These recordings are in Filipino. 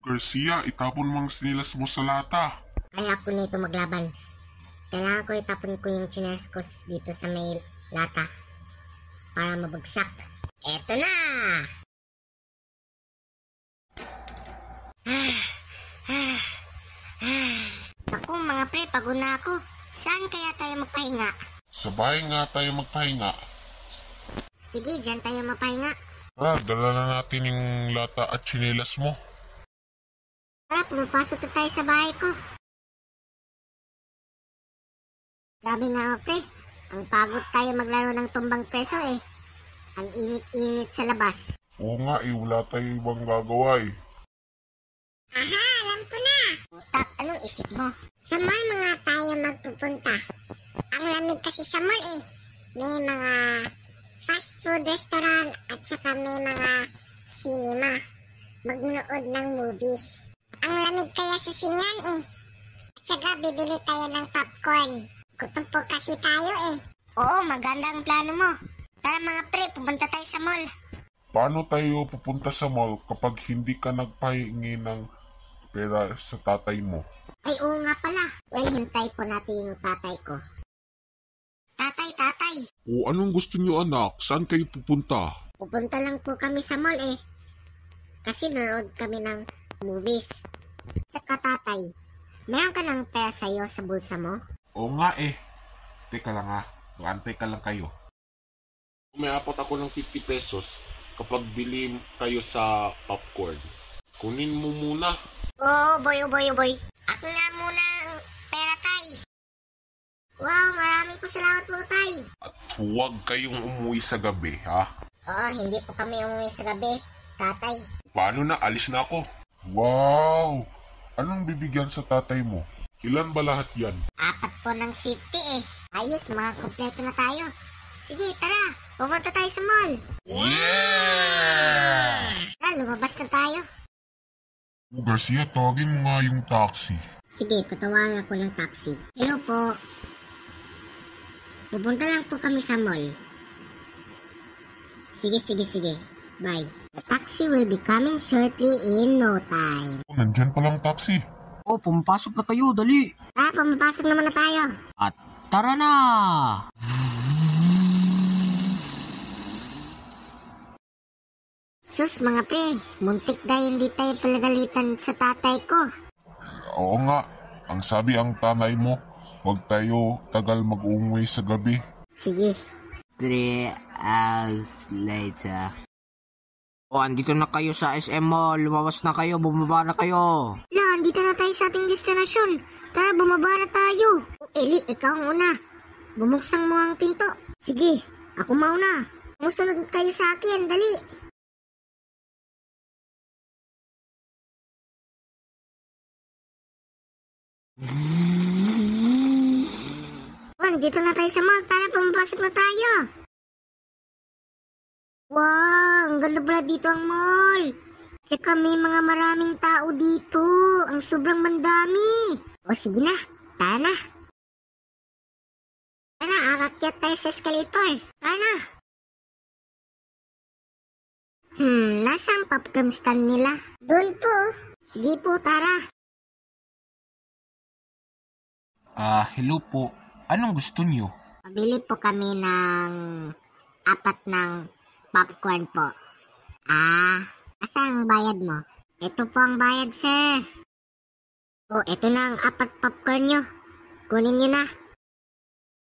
Garcia, itapon mo ang sinilas mo sa lata. Kaya ako nito maglaban. Kailangan ko itapon ko yung tsinelas ko dito sa may lata para mabagsak. Eto na! Naku mga pre, pagod na ako. Saan kaya tayo magpahinga? Sa bahay nga tayo magpahinga. Sige, dyan tayo mapahinga. Dala na natin yung lata at sinilas mo. Tara, pumapasok na tayo sa bahay ko. Grabe nga mga pre, ang pagod tayo maglaro ng tumbang preso eh. Ang init-init sa labas. Oo nga wala tayo ibang gagawa eh. Aha, alam ko na! Utak, anong isip mo? Sa mall mga tayo magpupunta. Ang lamig kasi sa mall eh. May mga fast food restaurant at saka may mga cinema. Magnood ng movies. Ang lamig kaya sa sinihan eh. At saka bibili tayo ng popcorn. Gutom po kasi tayo eh. Oo, maganda ang plano mo. Tara mga pre, pupunta tayo sa mall. Paano tayo pupunta sa mall kapag hindi ka nagpahingi ng pera sa tatay mo? Ay, oo nga pala. Well, hintay po natin yung tatay ko. Tatay. O anong gusto niyo anak? Saan kayo pupunta? Pupunta lang po kami sa mall eh. Kasi nanood kami ng movies. Tsaka tatay, meron ka ng pera sa'yo sa bulsa mo? Oo nga eh. Teka lang ha. Antay ka lang kayo. May apat ako ng 50 pesos kapag bili kayo sa popcorn. Kunin mo muna. Oo, boy. Ako nga muna ang pera, tay. Wow, maraming po salamat po, tay. At huwag kayong umuwi sa gabi ha. Oo, hindi po kami umuwi sa gabi, tatay. Paano na? Alis na ako. Wow! Anong bibigyan sa tatay mo? Ilan ba lahat yan? Apat po ng 50 eh. Ayos, mga kompleto na tayo. Sige, tara. Pupunta tayo sa mall. Yeah! Lumabas na tayo. O Garcia, tawagin mo nga yung taxi. Sige, tatawagan ko ng taxi. Hello po. Pupunta lang po kami sa mall. Sige. Bye. The taxi will be coming shortly in no time. Nandyan palang taxi. Pumapasok na kayo, dali. Pumapasok naman na tayo. At tara na! Sus mga pre, muntik na hindi tayo palagalitan sa tatay ko. Oo nga, ang sabi ang tanay mo, huwag tayo tagal mag-umuwi sa gabi. Sige. 3 hours later. Andito na kayo sa SM Mall. Lumabas na kayo, bumaba na kayo. Andito na tayo sa ating destinasyon. Tara, bumaba na tayo. Eli, ikaw ang una. Bumuksang mo ang pinto. Sige, ako mauna. Musunod kayo sa akin, dali. Dito na tayo sa mall. Tara, pumapasok na tayo. Wow, ang ganda pala dito ang mall. Tsaka may mga maraming tao dito. Ang sobrang mandami. O sige na, tara na. Tara, akakyat tayo sa escalator. Tara na. Nasaan ang popcorn stand nila? Doon po. Sige po, tara. Hello po. Anong gusto niyo? Pabili po kami ng 4 ng popcorn po. Asa ang bayad mo? Ito po ang bayad, sir. Ito na ang 4 popcorn nyo. Kunin nyo na.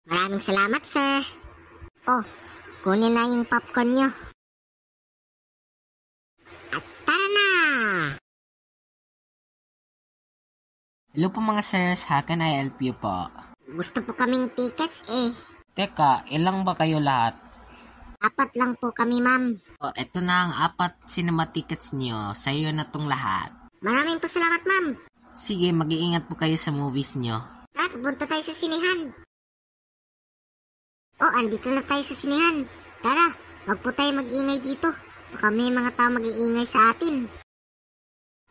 Maraming salamat, sir. Kunin na yung popcorn nyo. At tara na! Hello po mga sirs, how can I help you po? Gusto po kaming tickets eh. Teka, ilang ba kayo lahat? 4 lang po kami, ma'am. Ito na ang 4 cinema tickets niyo. Sa'yo na tong lahat. Maraming po salamat, ma'am. Sige, mag-iingat po kayo sa movies niyo. Tara, pupunta tayo sa sinihan. Andito na tayo sa sinihan. Tara, wag po tayo mag-ingay dito. Baka may mga tao mag-iingay sa atin.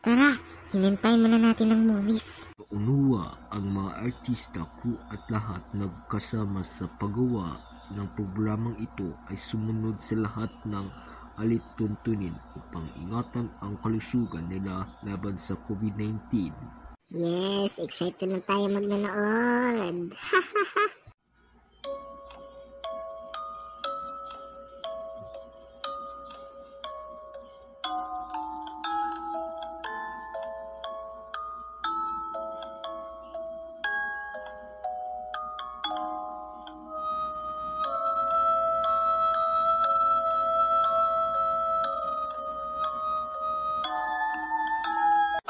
Tara, hinintay muna natin ang movies. Unuwa ang mga artista ko at lahat nagkasama sa paggawa ng programang ito ay sumunod sa lahat ng alituntunin upang ingatan ang kalusugan nila laban sa COVID-19. Yes, excited na tayo magnanood.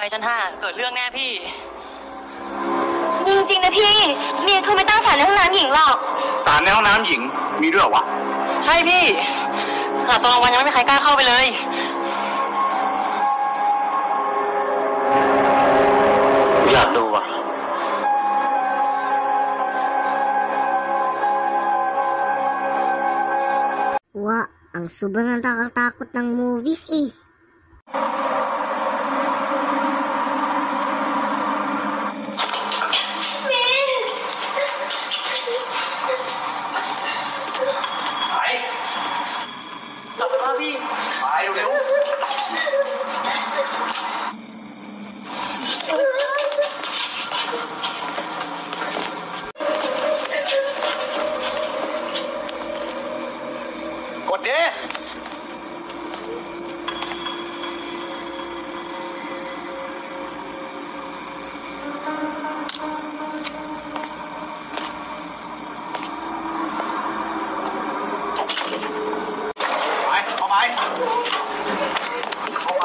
ไปชั้น5เกิดเรื่องแน่พี่ จริงๆนะพี่เมียเขาไม่ตั้งศาลในห้องน้ำหญิงหรอก ศาลในห้องน้ำหญิงมีด้วยเหรอวะ ใช่พี่ขนาดตอนกลางวันยังไม่มีใครกล้าเข้าไปเลย อยากดูอ่ะ Wa, ang sobrang nakakatakot ng movies eh.กดดิ ไปเข้าไปเข้าไป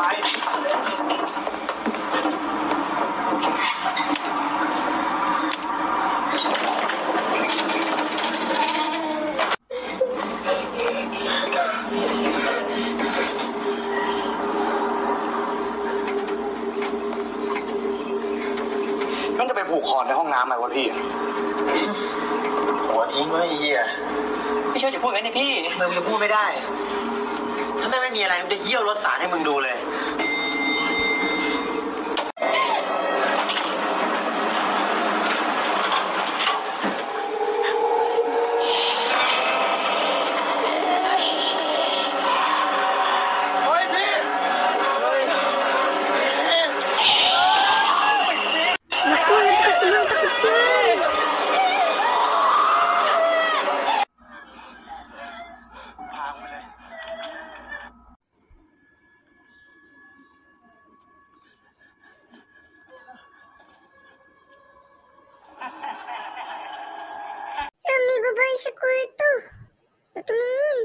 มันจะไปผูกคอในห้องน้ำไหมวะพี่ หัวทิ้งไว้ไอ้เหี้ย พี่เชื่อจะพูดงั้นดิพี่ มึงจะพูดไม่ได้ ถ้าไม่มีอะไรมันจะเยี่ยวรถสารให้มึงดูเลย เฮ้ยพี่ Naku, nagkasobrang takot yan. May babae sa kwarto. Tumingin.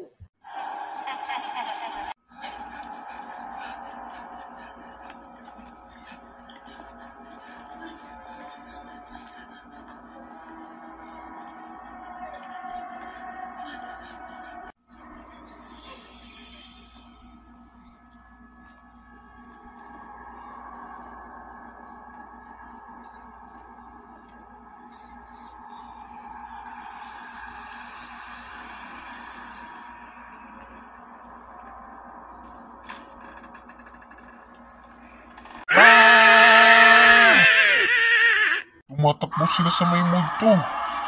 Tumatakbo sila sa may multo,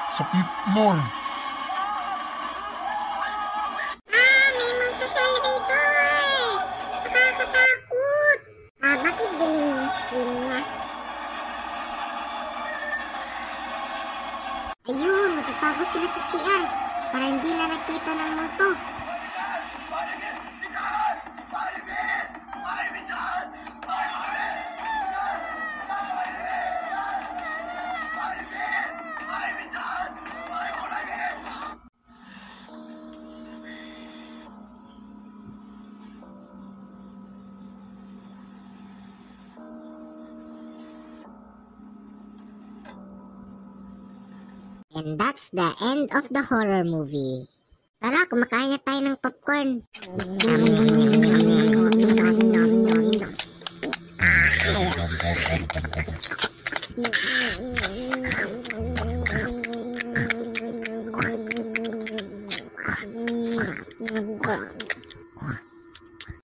sa fifth floor. May multo sa elevator. Nakakatakot. Bakit dilim yung screen niya? Ayun, matatago sila sa CR para hindi na nakita ng multo. And that's the end of the horror movie. Tara, kumakain na tayo ng popcorn.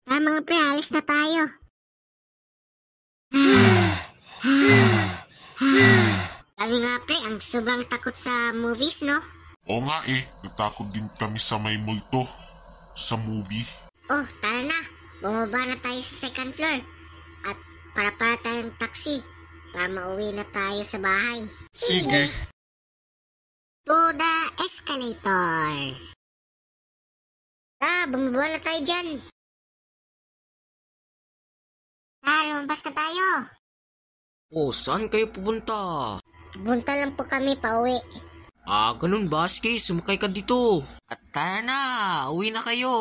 Tara mga pre, alis na tayo. Sabi nga pre, ang sobrang takot sa movies, no? Oo nga natakot din kami sa may multo, sa movie. Oh, tara na. Bumaba na tayo sa second floor. At para tayong taxi. Para mauwi na tayo sa bahay. Sige. To the escalator. Bumaba na tayo dyan. Lumabas na tayo. Oh, saan kayo pupunta? Punta lang po kami pauwi. Ganun ba? Sige, sumakay ka dito. At tara na, uwi na kayo.